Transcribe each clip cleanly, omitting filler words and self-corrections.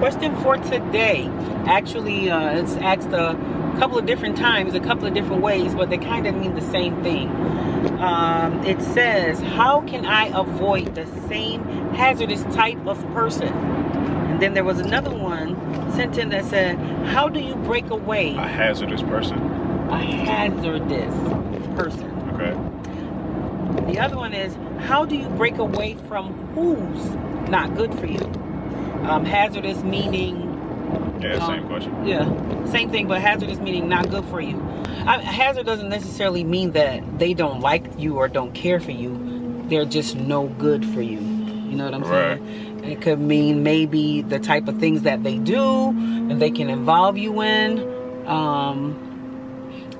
question for today. Actually, it's asked a couple of different times, a couple of different ways, but they kind of mean the same thing. It says, how can I avoid the same hazardous type of person? And then there was another one sent in that said, how do you break away? A hazardous person. A hazardous person. Okay. The other one is, how do you break away from who's not good for you? Hazardous meaning... Yeah, same question. Yeah, same thing, but hazardous meaning not good for you. Hazard doesn't necessarily mean that they don't like you or don't care for you. They're just no good for you. You know what I'm saying? It could mean maybe the type of things that they do and they can involve you in.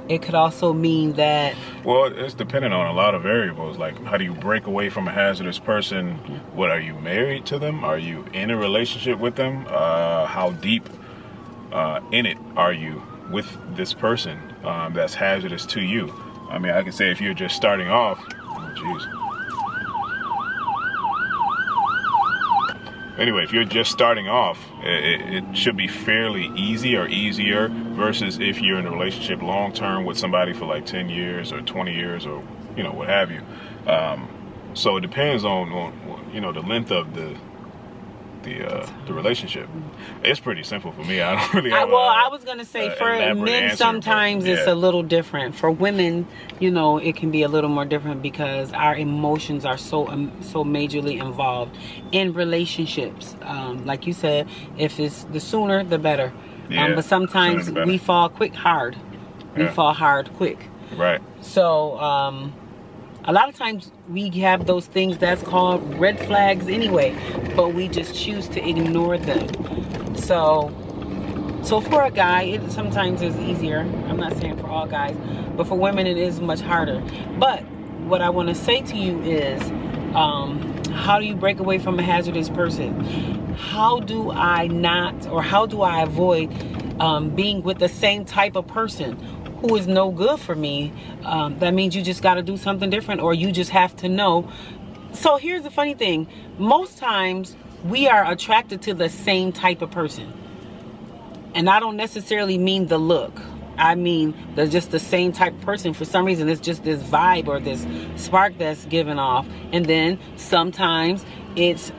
It could also mean that... Well, it's dependent on a lot of variables. Like, how do you break away from a hazardous person? What, are you married to them? Are you in a relationship with them? How deep in it are you with this person that's hazardous to you? I mean, I can say if you're just starting off... Oh, jeez. Anyway, if you're just starting off, it should be fairly easy or easier versus if you're in a relationship long term with somebody for like 10 years or 20 years or, you know, what have you. So it depends on you know, the length of the relationship. It's pretty simple for me. I don't really have I was gonna say for men sometimes it's a little different. For women, you know, it can be a little more different because our emotions are so majorly involved in relationships. Like you said, if it's the sooner the better. Yeah, but sometimes we fall hard. We fall hard quick. Right. So a lot of times we have those things that's called red flags anyway, but we just choose to ignore them. So for a guy, it sometimes is easier. I'm not saying for all guys, but for women it is much harder. But what I want to say to you is, how do you break away from a hazardous person? How do I avoid being with the same type of person who is no good for me? That means you just got to do something different, or you just have to know. So here's the funny thing. Most times we are attracted to the same type of person. And I don't necessarily mean the look. I mean, they're just the same type of person. For some reason, it's just this vibe or this spark that's given off. And then sometimes it's,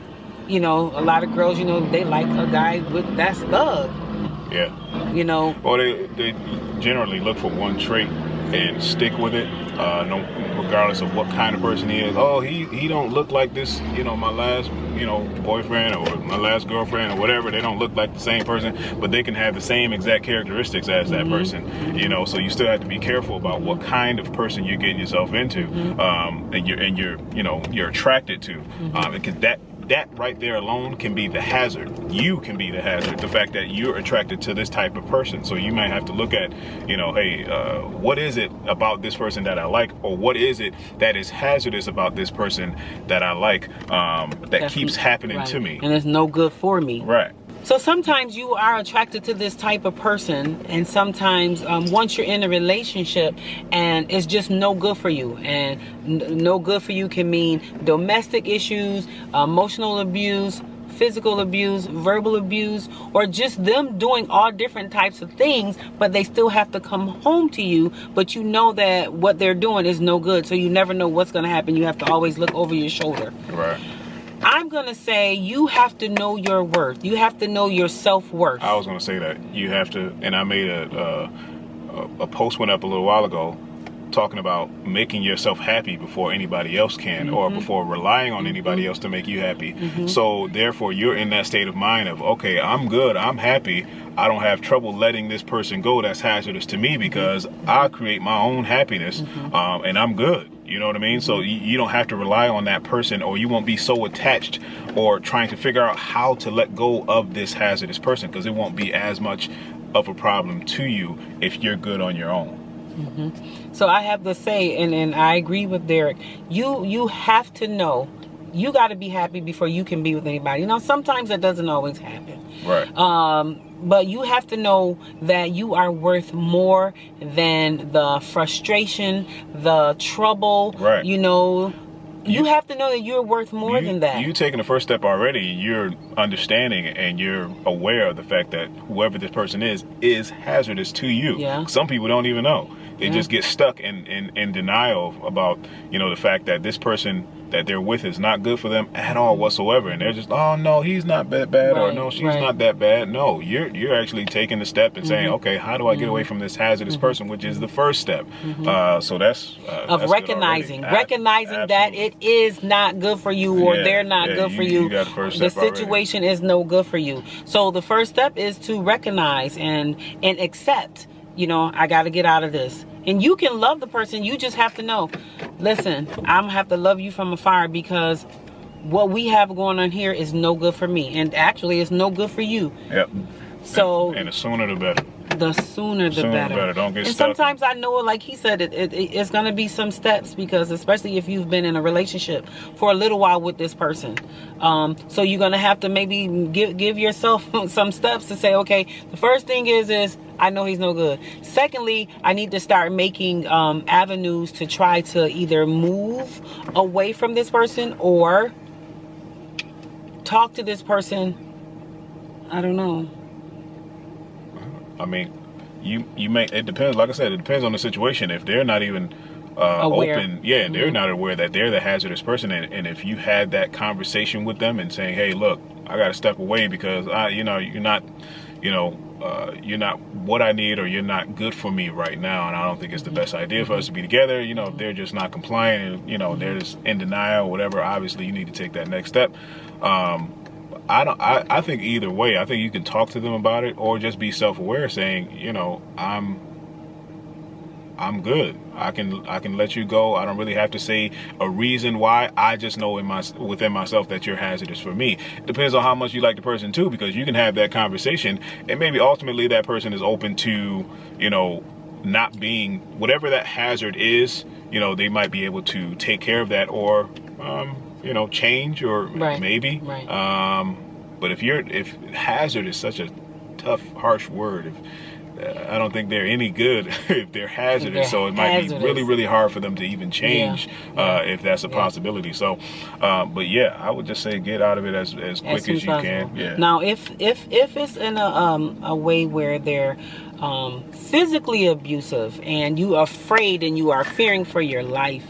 you know, a lot of girls, you know, they like a guy that's thug. Yeah. You know. Well, they generally look for one trait and stick with it, regardless of what kind of person he is. Oh, he don't look like this, you know, my last, you know, boyfriend or my last girlfriend or whatever. They don't look like the same person, but they can have the same exact characteristics as that person, you know. So you still have to be careful about what kind of person you're getting yourself into, and you're attracted to, because that right there alone can be the hazard. You can be the hazard. The fact that you're attracted to this type of person. So you might have to look at, you know, hey, what is it about this person that I like, or what is it that is hazardous about this person that I like, that keeps happening to me, and it's no good for me. Right. So sometimes you are attracted to this type of person, and sometimes once you're in a relationship and it's just no good for you. And no good for you can mean domestic issues, emotional abuse, physical abuse, verbal abuse, or just them doing all different types of things, but they still have to come home to you, but you know that what they're doing is no good, so you never know what's going to happen. You have to always look over your shoulder. Right. I'm going to say you have to know your worth. You have to know your self-worth. I was going to say that. You have to, and I made a post went up a little while ago talking about making yourself happy before anybody else can, or before relying on anybody else to make you happy. So therefore you're in that state of mind of, okay, I'm good, I'm happy, I don't have trouble letting this person go that's hazardous to me because I create my own happiness, and I'm good. You know what I mean? So you don't have to rely on that person, or you won't be so attached or trying to figure out how to let go of this hazardous person, because it won't be as much of a problem to you if you're good on your own. So I have to say, and I agree with Derek, you have to know, you got to be happy before you can be with anybody. You know, sometimes that doesn't always happen. Right. But you have to know that you are worth more than the frustration, the trouble, right. You know, you have to know that you're worth more than that. You taking the first step already. You're understanding and you're aware of the fact that whoever this person is hazardous to you. Yeah. Some people don't even know. They just get stuck in denial about, the fact that this person that they're with is not good for them at all whatsoever. And they're just, oh no, he's not that bad, or no, she's not that bad. No, you're actually taking the step and saying, okay, how do I get away from this hazardous person, which is the first step. So that's recognizing that it is not good for you, or they're not good for you. Got the first step situation is no good for you. So the first step is to recognize and accept, I got to get out of this. And you can love the person. You just have to know, listen, I'm going to have to love you from afar, because what we have going on here is no good for me. And actually, it's no good for you. Yep. So, and the sooner the better. The sooner the better. Don't get and stuck. Sometimes I know, like he said, it's going to be some steps, because especially if you've been in a relationship for a little while with this person. So you're going to have to maybe give yourself some steps to say, okay, the first thing is I know he's no good. Secondly, I need to start making avenues to try to either move away from this person or talk to this person. I don't know. I mean, you may, it depends, like I said, it depends on the situation. If they're not even aware. Open, they're not aware that they're the hazardous person, and if you had that conversation with them and saying, hey, look, I got to step away because you're not what I need, or you're not good for me right now, and I don't think it's the best idea for us to be together. If they're just not compliant, and they're just in denial or whatever, obviously you need to take that next step. I think either way, I think you can talk to them about it, or just be self-aware, saying, I'm good. I can let you go. I don't really have to say a reason why. I just know within myself that you're hazardous for me. It depends on how much you like the person too, because you can have that conversation, and maybe ultimately that person is open to, not being whatever that hazard is. They might be able to take care of that, or change, or maybe. Right. But if hazard is such a tough, harsh word, I don't think they're any good if they're hazardous. So it might be really, really hard for them to even change if that's a possibility. So, but I would just say get out of it as quick as you can. Yeah. Now, if it's in a way where they're physically abusive and you are afraid and you are fearing for your life,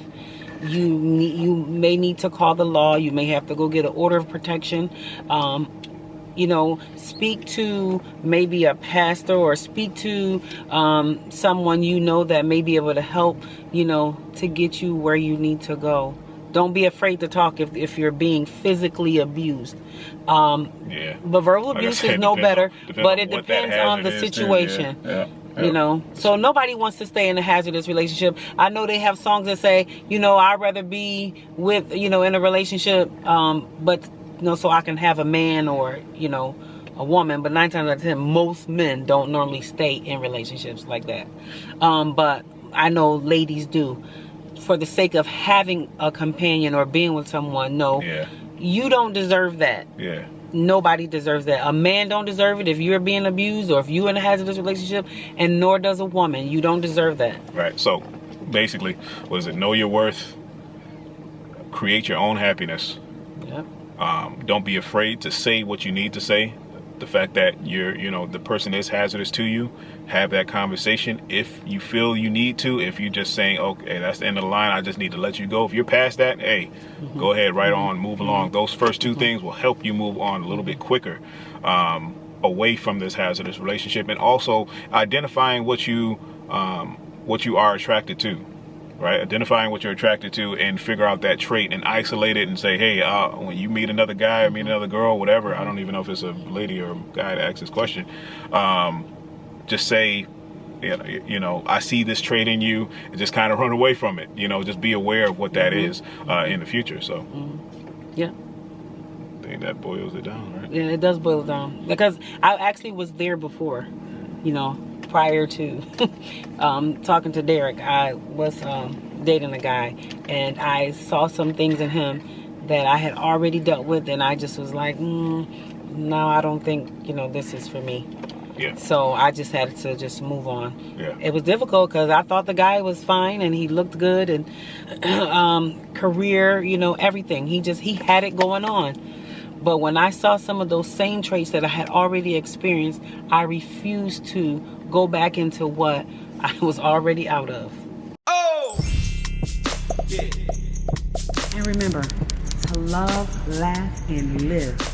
you may need to call the law. You may have to go get an order of protection. Speak to maybe a pastor, or speak to someone that may be able to help, to get you where you need to go. Don't be afraid to talk if you're being physically abused. But verbal abuse is no better, but it depends on the situation. So nobody wants to stay in a hazardous relationship. I know they have songs that say, I'd rather be with, in a relationship, but so I can have a man or, a woman. But 9 times out of 10, most men don't normally stay in relationships like that. But I know ladies do. For the sake of having a companion or being with someone, you don't deserve that. Yeah. Nobody deserves that. A man don't deserve it if you're being abused, or if you're in a hazardous relationship, and nor does a woman. You don't deserve that. Right. So basically, what is it? Know your worth. Create your own happiness. Yep. Don't be afraid to say what you need to say. The fact that the person is hazardous to you, have that conversation if you feel you need to. If you're just saying, okay, that's the end of the line, I just need to let you go. If you're past that, hey, go ahead, right on, move along. Those first two things will help you move on a little bit quicker away from this hazardous relationship, and also identifying what you are attracted to. Right, identifying what you're attracted to, and figure out that trait and isolate it, and say, hey, when you meet another guy or meet another girl, whatever, I don't even know if it's a lady or a guy that asks this question, just say, I see this trait in you, and just kind of run away from it. Just be aware of what that is in the future. So, yeah. I think that boils it down, right? Yeah, it does boil it down, because I actually was there before, prior to talking to Derek. I was dating a guy, and I saw some things in him that I had already dealt with, and I just was like, no, I don't think this is for me. Yeah. So I just had to just move on. Yeah. It was difficult because I thought the guy was fine and he looked good and career, you know, everything. He had it going on. But when I saw some of those same traits that I had already experienced, I refused to go back into what I was already out of. Oh! Yeah. And remember to love, laugh, and live.